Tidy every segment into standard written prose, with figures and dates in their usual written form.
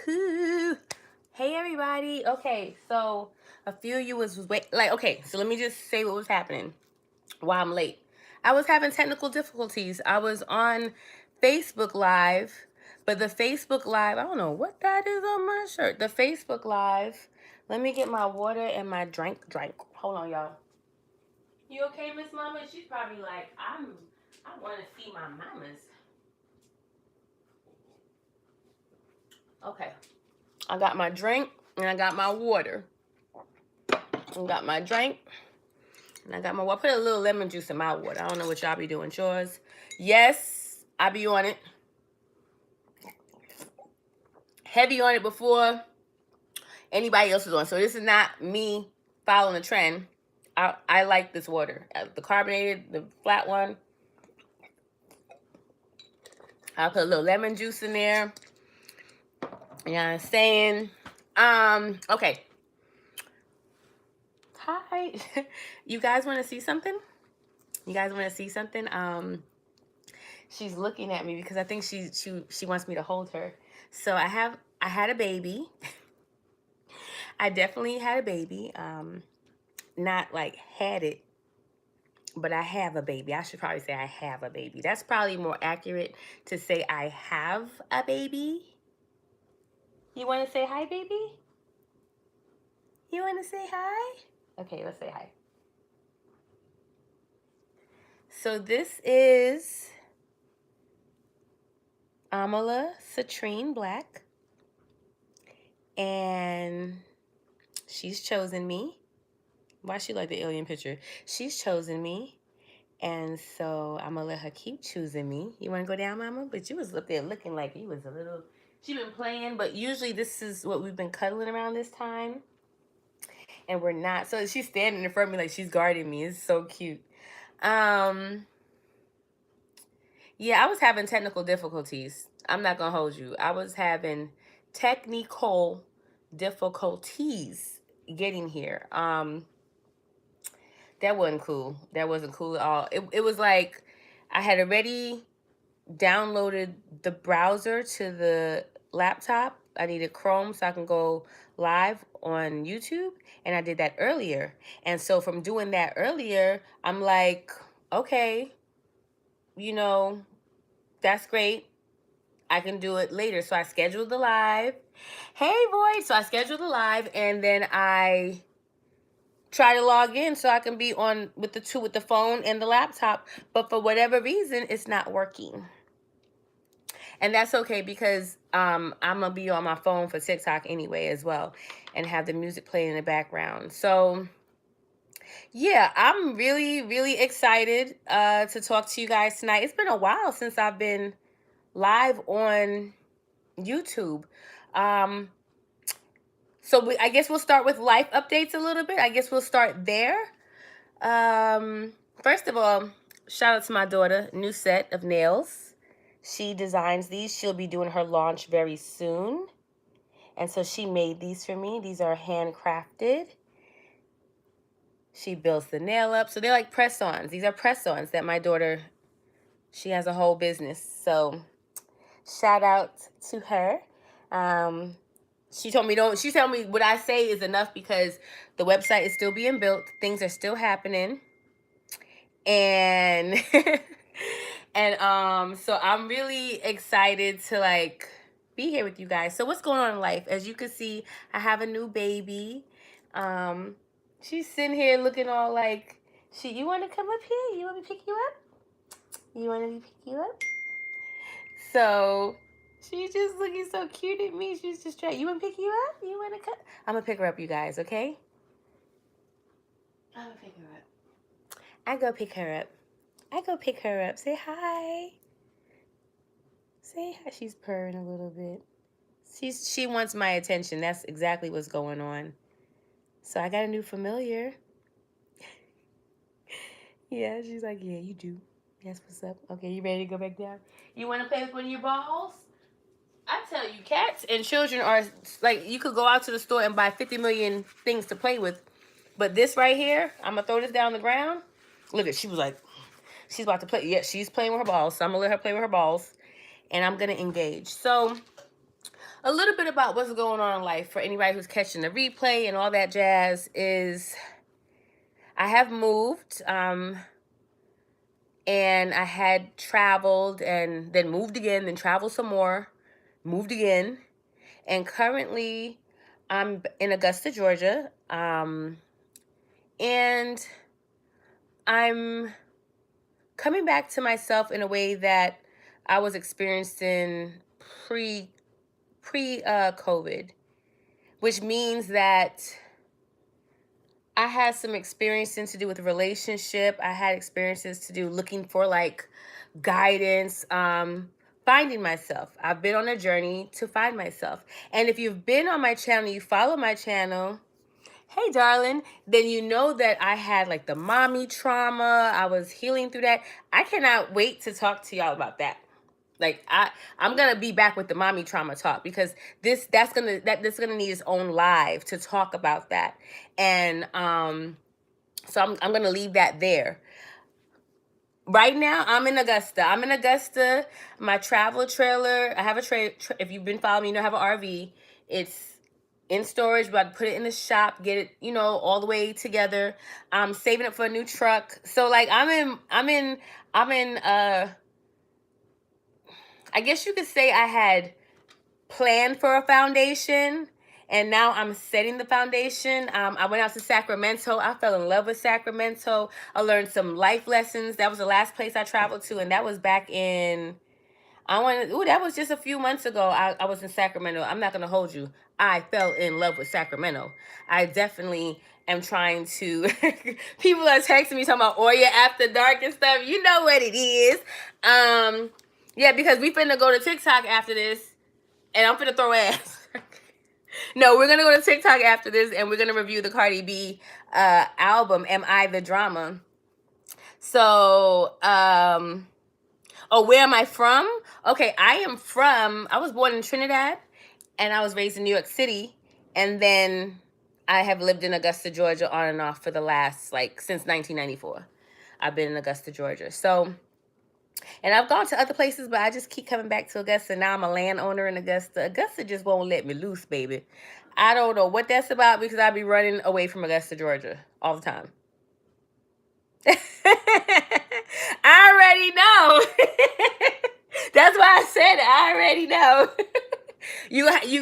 Woohoo! Hey everybody. Okay, so a few of you was like, okay, so let me just say what was happening while I'm late. I was having technical difficulties. I was on Facebook Live, but the Facebook Live, I don't know what that is on my shirt. The Facebook Live. Let me get my water and my drink. Hold on, y'all. You okay, Miss Mama? She's probably like, I want to see my mamas. Okay. I got my drink and I got my water. I got my drink and I got my water. I put a little lemon juice in my water. I don't know what y'all be doing. Yours? Yes, I be on it. Heavy on it before anybody else is on. So this is not me following a trend. I like this water. The carbonated, the flat one. I'll put a little lemon juice in there. You know what I'm saying? Okay. Hi. You guys want to see something? You guys want to see something? She's looking at me because I think she wants me to hold her. So I had a baby. I definitely had a baby. Not like had it, but I have a baby. I should probably say I have a baby. That's probably more accurate to say I have a baby. You want to say hi, baby? You want to say hi? Okay, let's say hi. So this is Amala Citrine Black. And she's chosen me. Why she like the alien picture? She's chosen me. And so I'm going to let her keep choosing me. You want to go down, Mama? But you was up there looking like you was a little... She been playing, but usually this is what we've been cuddling around this time. And we're not. So she's standing in front of me like she's guarding me. It's so cute. Yeah, I was having technical difficulties. I'm not going to hold you. I was having technical difficulties getting here. That wasn't cool. That wasn't cool at all. It was like I had already downloaded the browser to the laptop. I needed Chrome so I can go live on YouTube, and I did that earlier. And so from doing that earlier, I'm like, okay, you know, that's great. I can do it later. So I scheduled the live. Hey, boy. So I scheduled the live, and then I try to log in so I can be on with the phone and the laptop. But for whatever reason, it's not working. And that's okay because I'm going to be on my phone for TikTok anyway as well and have the music playing in the background. So, yeah, I'm really, really excited to talk to you guys tonight. It's been a while since I've been live on YouTube. So I guess we'll start with life updates a little bit. I guess we'll start there. First of all, shout out to my daughter, new set of nails. She designs these. She'll be doing her launch very soon. And so she made these for me. These are handcrafted. She builds the nail up. So they're like press-ons. These are press-ons that my daughter, she has a whole business. So shout out to her. She told me what I say is enough because the website is still being built. Things are still happening. And so I'm really excited to like be here with you guys. So what's going on in life? As you can see, I have a new baby. She's sitting here looking all like, you want to come up here? You want me to pick you up? You want me to pick you up? So she's just looking so cute at me. She's just trying. You want to pick you up? You want to come? I'm going to pick her up, you guys, okay? I'm going to pick her up. I go pick her up. I go pick her up. Say hi. Say hi. She's purring a little bit. She wants my attention. That's exactly what's going on. So I got a new familiar. Yeah, she's like, yeah, you do. That's what's up. Okay, you ready to go back down? You want to play with one of your balls? I tell you, cats and children are like, you could go out to the store and buy 50 million things to play with. But this right here, I'm going to throw this down on the ground. Look at, she was like, she's about to play. Yeah, she's playing with her balls. So I'm going to let her play with her balls. And I'm going to engage. So, a little bit about what's going on in life for anybody who's catching the replay and all that jazz is I have moved, and I had traveled and then moved again, then traveled some more, moved again, and currently I'm in Augusta, Georgia, and I'm coming back to myself in a way that I was experiencing pre COVID, which means that I had some experiences to do with relationship. I had experiences to do looking for like guidance, finding myself. I've been on a journey to find myself. And if you've been on my channel, you follow my channel, hey darling, then you know that I had like the mommy trauma. I was healing through that. I cannot wait to talk to y'all about that. Like I'm gonna be back with the mommy trauma talk because that's gonna need its own live to talk about that. And so I'm gonna leave that there. Right now, I'm in Augusta. My travel trailer. I have a trailer. If you've been following me, you know I have an RV. It's in storage, but I put it in the shop, get it, all the way together. I'm saving it for a new truck. So like I'm in I guess you could say I had planned for a foundation, and now I'm setting the foundation. I went out to Sacramento. I fell in love with Sacramento. I learned some life lessons. That was the last place I traveled to, and that was back in, that was just a few months ago. I was in Sacramento. I'm not going to hold you. I fell in love with Sacramento. I definitely am trying to, people are texting me talking about Oya After Dark and stuff. You know what it is. Yeah, because we finna go to TikTok after this, and I'm finna throw ass. No, we're gonna go to TikTok after this, and we're gonna review the Cardi B album, Am I the Drama? So, oh, where am I from? Okay, I was born in Trinidad, and I was raised in New York City, and then I have lived in Augusta, Georgia on and off for the last, since 1994. I've been in Augusta, Georgia. So, and I've gone to other places, but I just keep coming back to Augusta. Now I'm a landowner in Augusta. Augusta just won't let me loose, baby. I don't know what that's about because I be running away from Augusta, Georgia all the time. I already know. That's why I said it. I already know.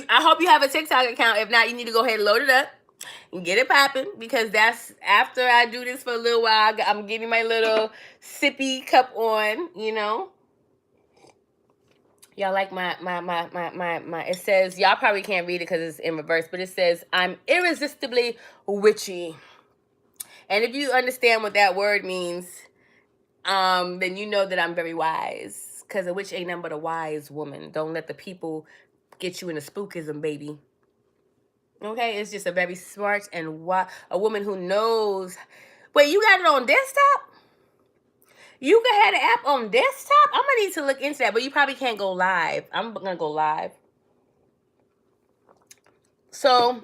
I hope you have a TikTok account. If not, you need to go ahead and load it up and get it popping, because that's after I do this for a little while. I'm getting my little sippy cup on, Y'all like my it says, y'all probably can't read it because it's in reverse, but it says, I'm irresistibly witchy. And if you understand what that word means, then you know that I'm very wise, because a witch ain't nothing but a wise woman. Don't let the people get you into spookism, baby. Okay, it's just a very smart and a woman who knows. Wait, you got it on desktop? You can have the app on desktop? I'm gonna need to look into that, but you probably can't go live. I'm gonna go live. So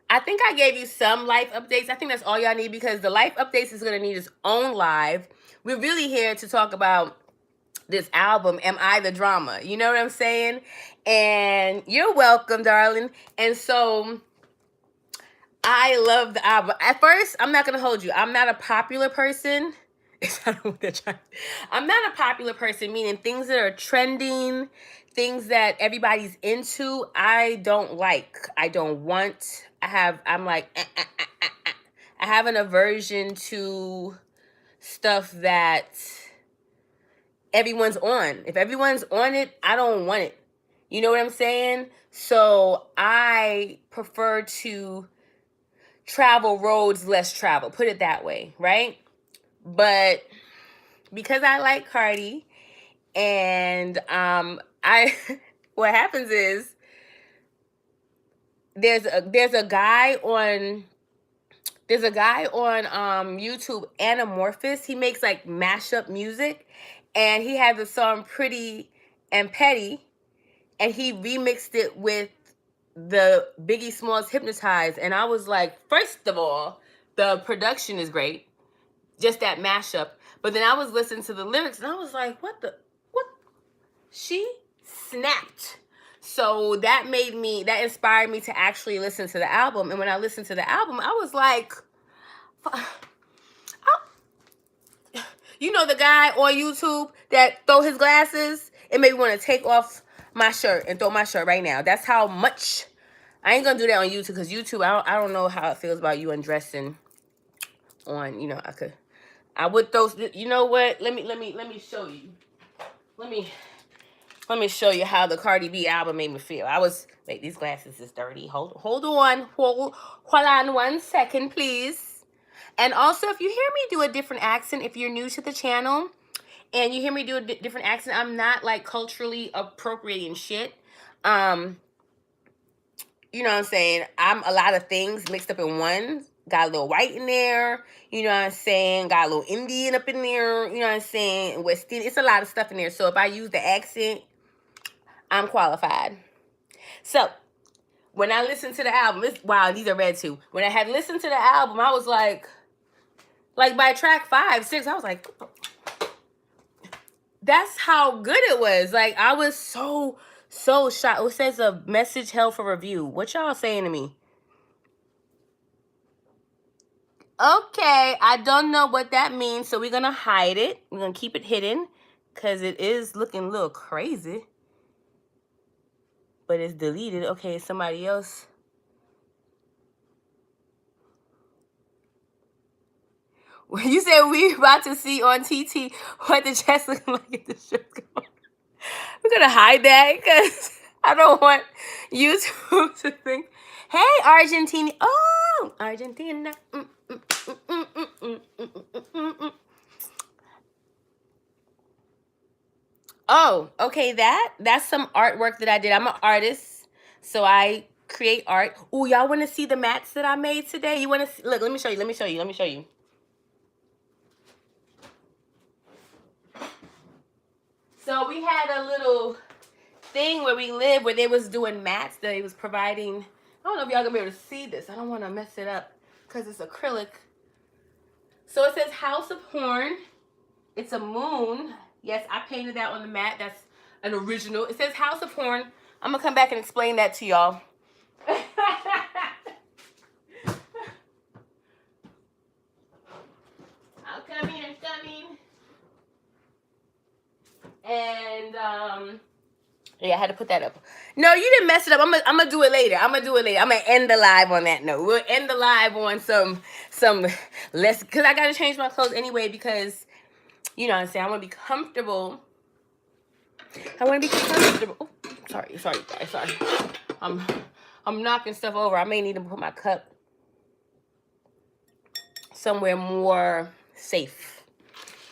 I think I gave you some life updates. I think that's all y'all need, because the life updates is gonna need its own live. We're really here to talk about this album, Am I the Drama? You know what I'm saying? And you're welcome, darling. And so I love the album. At first, I'm not gonna hold you. I'm not a popular person. I'm not a popular person, meaning things that are trending, things that everybody's into, I don't like. I don't want. I'm like, I have an aversion to stuff that everyone's on. If everyone's on it, I don't want it. You know what I'm saying? So I prefer to travel roads less traveled. Put it that way, right? But because I like Cardi, and what happens is there's a guy on YouTube, Anamorphous. He makes like mashup music, and he has the song Pretty and Petty, and he remixed it with the Biggie Smalls Hypnotize. And I was like, first of all, the production is great, just that mashup. But then I was listening to the lyrics, and I was like, what? She snapped So that inspired me to actually listen to the album. And when I listened to the album, I was like, you know, the guy on YouTube that throw his glasses, it made me want to take off my shirt and throw my shirt right now. That's how much. I ain't gonna do that on YouTube, because YouTube, I don't know how it feels about you undressing on, you know, I would throw, you know what? Let me show you. Let me show you how the Cardi B album made me feel. Wait, these glasses is dirty. Hold on 1 second, please. And also, if you hear me do a different accent, if you're new to the channel and you hear me do a different accent, I'm not like culturally appropriating shit. You know what I'm saying? I'm a lot of things mixed up in one. Got a little white in there. You know what I'm saying? Got a little Indian up in there. You know what I'm saying? West Indian. It's a lot of stuff in there. So if I use the accent, I'm qualified. So when I listened to the album, wow, these are red too. When I had listened to the album, I was like by track 5, 6, I was like, that's how good it was. Like, I was so shocked. It says a message held for review. What y'all saying to me? Okay, I don't know what that means, so we're gonna hide it. We're gonna keep it hidden because it is looking a little crazy. But it's deleted. Okay, somebody else. You said we about to see on TT what the chest looking like at the shirt going. We're gonna hide that because I don't want YouTube to think, hey, Argentina. Oh, Argentina. Oh, okay, that's some artwork that I did. I'm an artist, so I create art. Oh, y'all want to see the mats that I made today? You want to see? Look, let me show you. So we had a little thing where we live where they was doing mats that they was providing. I don't know if y'all gonna be able to see this. I don't want to mess it up because it's acrylic. So it says House of Horn. It's a moon. Yes, I painted that on the mat. That's an original. It says House of Horn. I'm gonna come back and explain that to y'all. I'm coming. And yeah, I had to put that up. No, you didn't mess it up. I'm gonna do it later. I'm gonna end the live on that note. We'll end the live on some less, because I gotta change my clothes anyway, because you know what I'm saying, I wanna be comfortable. Oh, sorry, guys, sorry. I'm knocking stuff over. I may need to put my cup somewhere more safe.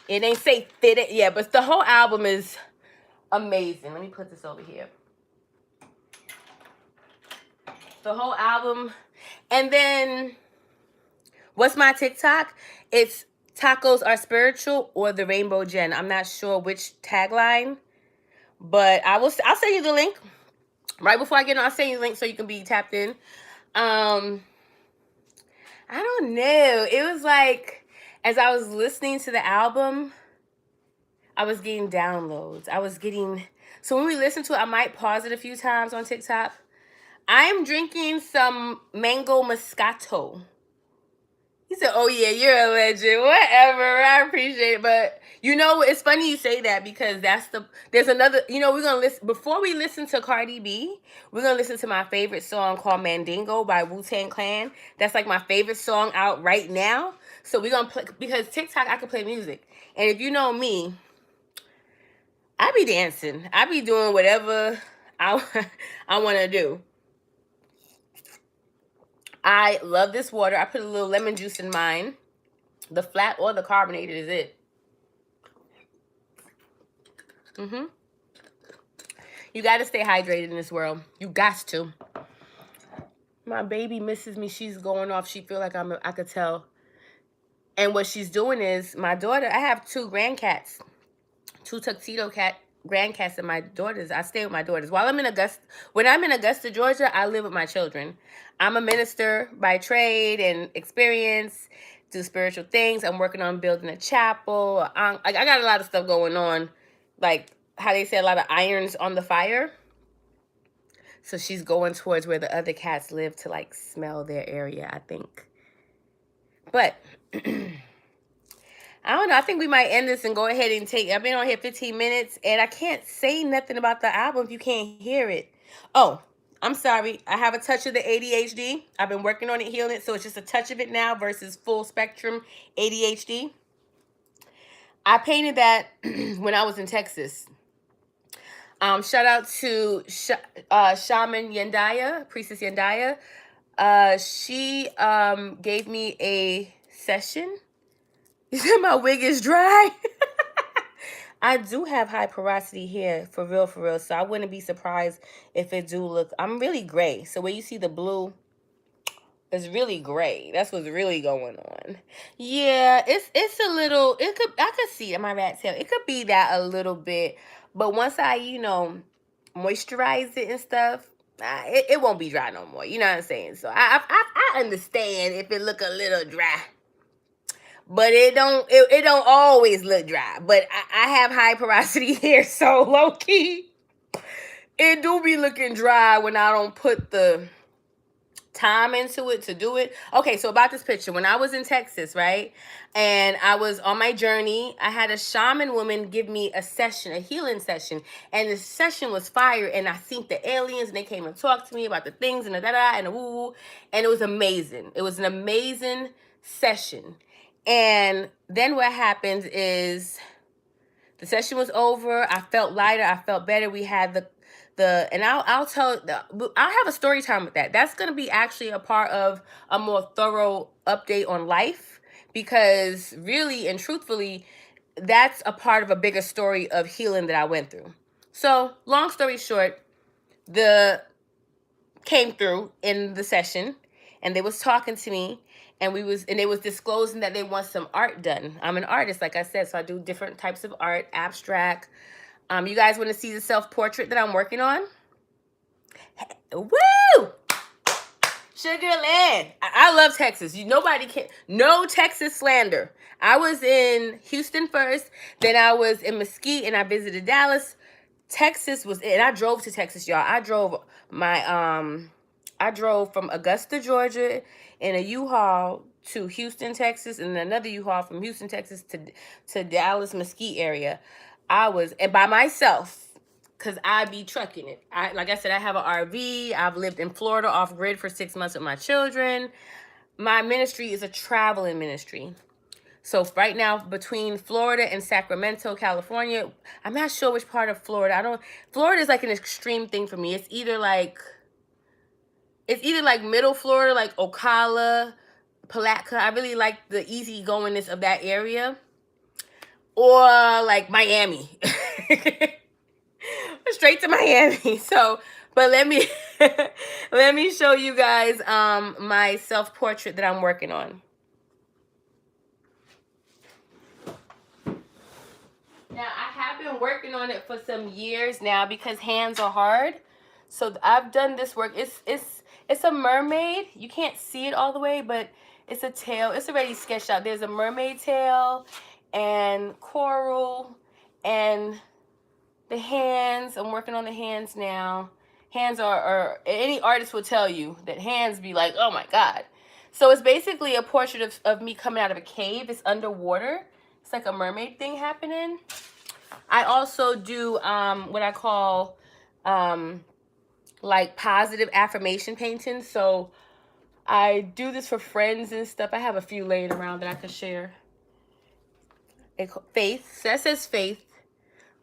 It ain't safe, yeah, but the whole album is amazing. Let me put this over here. The whole album. And then what's my TikTok? It's Tacos Are Spiritual or the Rainbow Gen. I'm not sure which tagline, but I'll send you the link. Right before I get on, I'll send you the link so you can be tapped in. I don't know. It was like, as I was listening to the album, I was getting downloads. So when we listen to it, I might pause it a few times on TikTok. I'm drinking some mango Moscato. He said, oh yeah, you're a legend. Whatever, I appreciate it. But you know, it's funny you say that, because there's another, you know, we're going to listen, before we listen to Cardi B, we're going to listen to my favorite song called Mandingo by Wu-Tang Clan. That's like my favorite song out right now. So we're going to play, because TikTok, I can play music. And if you know me, I be dancing. I be doing whatever I want to do. I love this water. I put a little lemon juice in mine. The flat or the carbonated is it. You got to stay hydrated in this world. You got to. My baby misses me. She's going off. She feel like I could tell. And what she's doing is, my daughter, I have 2 grandcats. 2 tuxedo cat grandcats and my daughters. I stay with my daughters. When I'm in Augusta, Georgia, I live with my children. I'm a minister by trade and experience, do spiritual things. I'm working on building a chapel. I got a lot of stuff going on, like how they say, a lot of irons on the fire. So she's going towards where the other cats live to like smell their area, I think. But I don't know. I think we might end this and go ahead and take. I've been on here 15 minutes and I can't say nothing about the album if you can't hear it. Oh, I'm sorry. I have a touch of the ADHD. I've been working on it, healing it. So it's just a touch of it now versus full spectrum ADHD. I painted that when I was in Texas. Shout out to Shaman Yendaya, Priestess Yendaya. She gave me a session. You said my wig is dry? I do have high porosity hair, for real, for real. So I wouldn't be surprised if it do look... I'm really gray. So where you see the blue, it's really gray. That's what's really going on. Yeah, it's a little... I could see it in my rat tail. It could be that a little bit. But once I, moisturize it and stuff, it won't be dry no more. You know what I'm saying? So I understand if it look a little dry. But it don't always look dry. But I have high porosity hair, so low key, it do be looking dry when I don't put the time into it to do it. Okay, so about this picture, when I was in Texas, right, and I was on my journey, I had a shaman woman give me a session, a healing session, and the session was fire, and I seen the aliens, and they came and talked to me about the things and the da-da and the woo-woo, and it was amazing. It was an amazing session. And then what happens is the session was over. I felt lighter. I felt better. We had and I'll have a story time with that. That's going to be actually a part of a more thorough update on life, because really and truthfully, that's a part of a bigger story of healing that I went through. So long story short, came through in the session and they was talking to me, and they was disclosing that they want some art done. I'm an artist, like I said, so I do different types of art, abstract. You guys want to see the self-portrait that I'm working on? Woo! Sugarland. I love Texas. Nobody can... No Texas slander. I was in Houston first, then I was in Mesquite, and I visited Dallas. Texas was... And I drove to Texas, y'all. I drove from Augusta, Georgia in a U-Haul to Houston, Texas, and another U-Haul from Houston, Texas to Dallas, Mesquite area. And by myself, because I be trucking it. Like I said, I have an RV. I've lived in Florida off grid for 6 months with my children. My ministry is a traveling ministry. So right now, between Florida and Sacramento, California, I'm not sure which part of Florida. Florida is like an extreme thing for me. It's either like middle Florida, like Ocala, Palatka. I really like the easygoingness of that area. Or like Miami. Straight to Miami. So, but let me show you guys my self-portrait that I'm working on. Now, I have been working on it for some years now because hands are hard. So I've done this work. It's a mermaid. You can't see it all the way, but it's a tail. It's already sketched out. There's a mermaid tail and coral and the hands. I'm working on the hands now. Hands are any artist will tell you that hands be like, oh my God. So it's basically a portrait of me coming out of a cave. It's underwater. It's like a mermaid thing happening. I also do what I call like positive affirmation painting. So I do this for friends and stuff. I have a few laying around that I could share. Faith. So that says faith.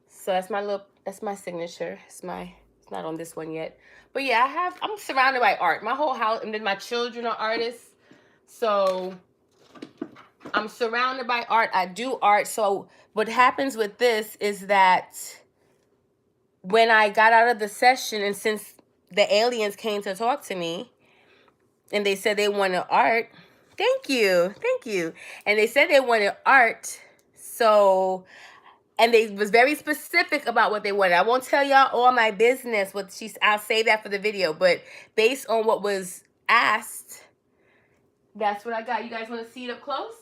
So that's my signature. It's not on this one yet. But yeah, I'm surrounded by art. My whole house, and then my children are artists. So I'm surrounded by art. I do art. So what happens with this is that when I got out of the session, and since the aliens came to talk to me, and they said they wanted art, thank you. And they said they wanted art, so, and they was very specific about what they wanted. I won't tell y'all all my business. I'll save that for the video, but based on what was asked, that's what I got. You guys want to see it up close?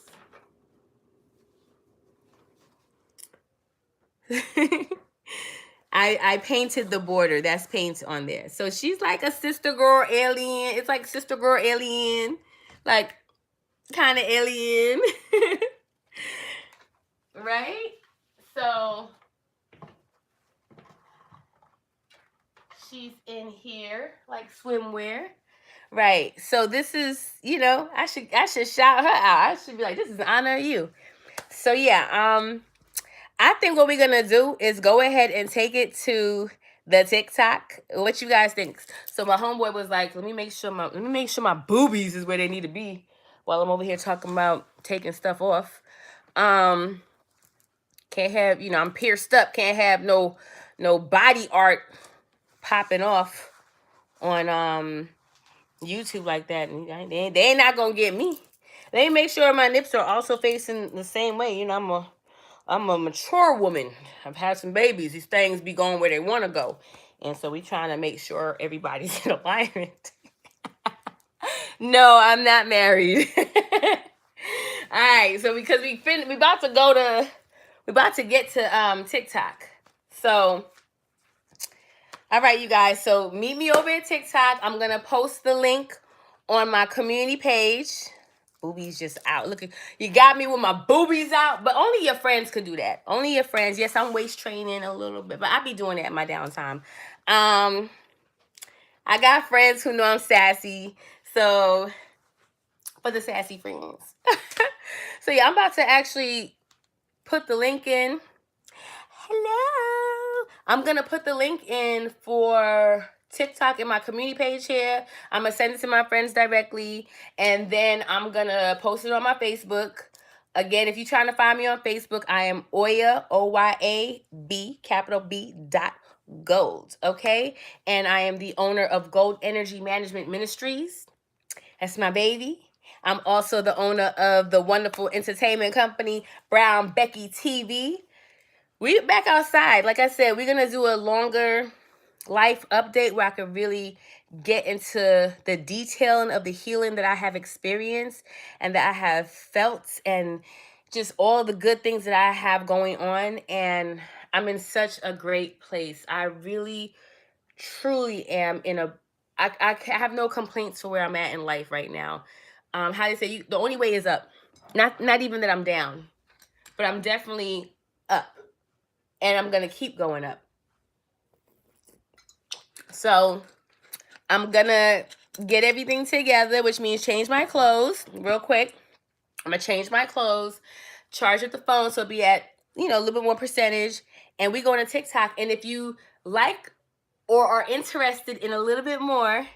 I painted the border. That's paint on there. So she's like a sister girl alien. It's like sister girl alien. Like kind of alien. Right? So she's in here like swimwear. Right. So this is, I should shout her out. I should be like, this is an honor of you. So yeah, I think what we're gonna do is go ahead and take it to the TikTok. What you guys think? So my homeboy was like, let me make sure my boobies is where they need to be while I'm over here talking about taking stuff off. Can't have, I'm pierced up, can't have no body art popping off on YouTube like that. And they ain't not gonna get me. They make sure my nips are also facing the same way. I'm a mature woman. I've had some babies. These things be going where they want to go. And so we trying to make sure everybody's in alignment. No, I'm not married. All right, so because we about to get to TikTok. So all right, you guys. So meet me over at TikTok. I'm gonna post the link on my community page. Boobies just out. Look, you got me with my boobies out, but only your friends could do that. Only your friends. Yes, I'm waist training a little bit, but I be doing that in my downtime. I got friends who know I'm sassy, so for the sassy friends. So yeah, I'm about to actually put the link in. Hello. I'm gonna put the link in for TikTok in my community page here. I'm gonna send it to my friends directly, and then I'm gonna post it on my Facebook. Again, if you're trying to find me on Facebook, I am Oya, OYAB, capital B, .gold, okay? And I am the owner of Gold Energy Management Ministries. That's my baby. I'm also the owner of the wonderful entertainment company, Brown Becky TV. We back outside. Like I said, we're going to do a longer life update where I can really get into the detailing of the healing that I have experienced and that I have felt, and just all the good things that I have going on. And I'm in such a great place. I really, truly am I have no complaints for where I'm at in life right now. How they say, the only way is up. Not even that I'm down, but I'm definitely up. And I'm going to keep going up. So I'm going to get everything together, which means change my clothes real quick. I'm going to change my clothes, charge up the phone so it'll be at, a little bit more percentage. And we go to TikTok. And if you like or are interested in a little bit more,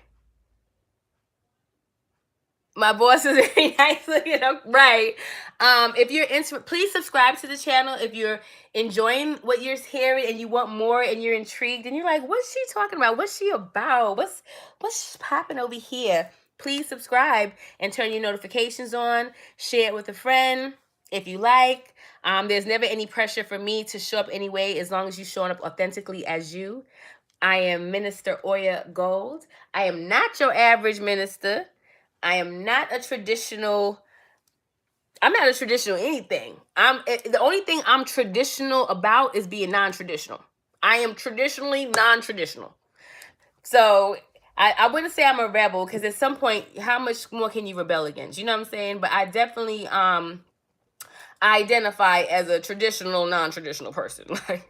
my boss is very nice looking up, right? If you're please subscribe to the channel. If you're enjoying what you're hearing and you want more and you're intrigued and you're like, what's she talking about? What's she about? What's popping over here? Please subscribe and turn your notifications on. Share it with a friend if you like. There's never any pressure for me to show up anyway, as long as you're showing up authentically as you. I am Minister Oya Gold. I am not your average minister. I am not a traditional. I'm not a traditional anything. The only thing I'm traditional about is being non-traditional. I am traditionally non-traditional. So I wouldn't say I'm a rebel, because at some point, how much more can you rebel against? You know what I'm saying? But I definitely identify as a traditional, non-traditional person. Like,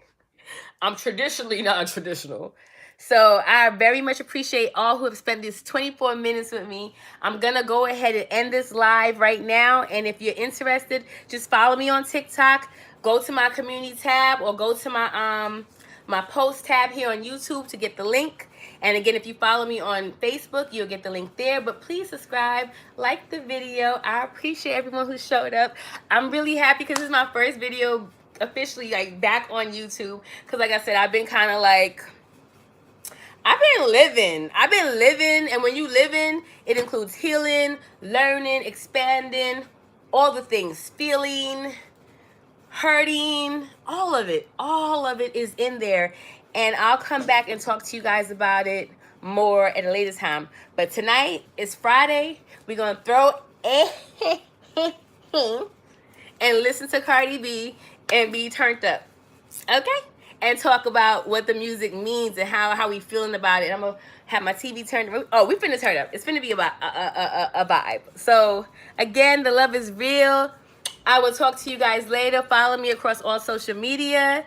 I'm traditionally non-traditional. So I very much appreciate all who have spent these 24 minutes with me. I'm going to go ahead and end this live right now. And if you're interested, just follow me on TikTok. Go to my community tab or go to my post tab here on YouTube to get the link. And again, if you follow me on Facebook, you'll get the link there. But please subscribe, like the video. I appreciate everyone who showed up. I'm really happy because this is my first video officially back on YouTube. Because like I said, I've been kind of I've been living, and when you living, it includes healing, learning, expanding, all the things, feeling, hurting, all of it is in there. And I'll come back and talk to you guys about it more at a later time. But tonight is Friday. We're going to throw and listen to Cardi B and be turned up. Okay? and talk about what the music means and how we feeling about it. I'm gonna have my TV turned. Oh, we finna turn up. It's finna be about a vibe. So again, the love is real. I will talk to you guys later. Follow me across all social media.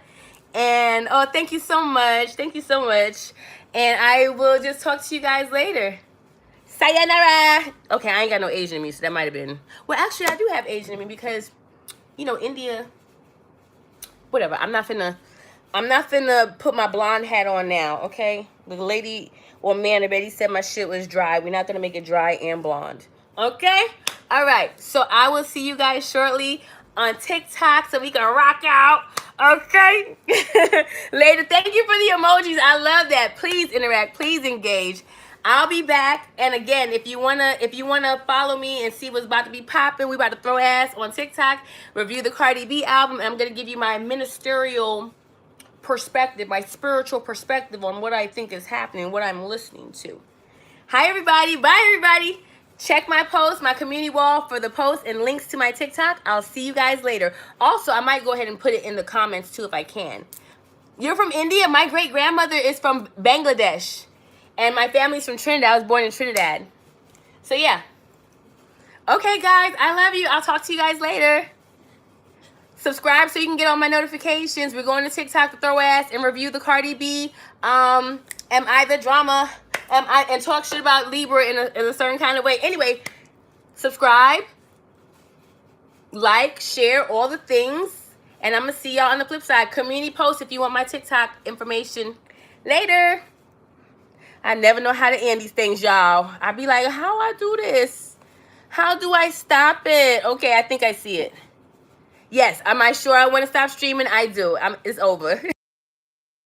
And oh, thank you so much. Thank you so much. And I will just talk to you guys later. Sayonara. Okay, I ain't got no Asian in me, so that might have been. Well, actually, I do have Asian in me because, India. Whatever. I'm not finna put my blonde hat on now. Okay, the lady or man already said my shit was dry. We're not gonna make it dry and blonde. Okay. All right. So I will see you guys shortly on TikTok so we can rock out. Okay. Later. Thank you for the emojis. I love that. Please interact. Please engage. I'll be back. And again, if you wanna follow me and see what's about to be popping, we about to throw ass on TikTok. Review the Cardi B album. And I'm gonna give you my ministerial perspective, my spiritual perspective on what I think is happening, what I'm listening to. Hi everybody. Bye everybody. Check my post, my community wall for the post and links to my TikTok. I'll see you guys later. Also, I might go ahead and put it in the comments too if I can. You're from India? My great grandmother is from Bangladesh. And my family's from Trinidad. I was born in Trinidad. So yeah. Okay guys, I love you. I'll talk to you guys later. Subscribe so you can get all my notifications. We're going to TikTok to throw ass and review the Cardi B. Am I the drama? And talk shit about Libra in a certain kind of way. Anyway, subscribe, like, share, all the things. And I'm going to see y'all on the flip side. Community post if you want my TikTok information. Later. I never know how to end these things, y'all. I be like, how I do this? How do I stop it? Okay, I think I see it. Yes, am I sure I want to stop streaming? I do. It's over.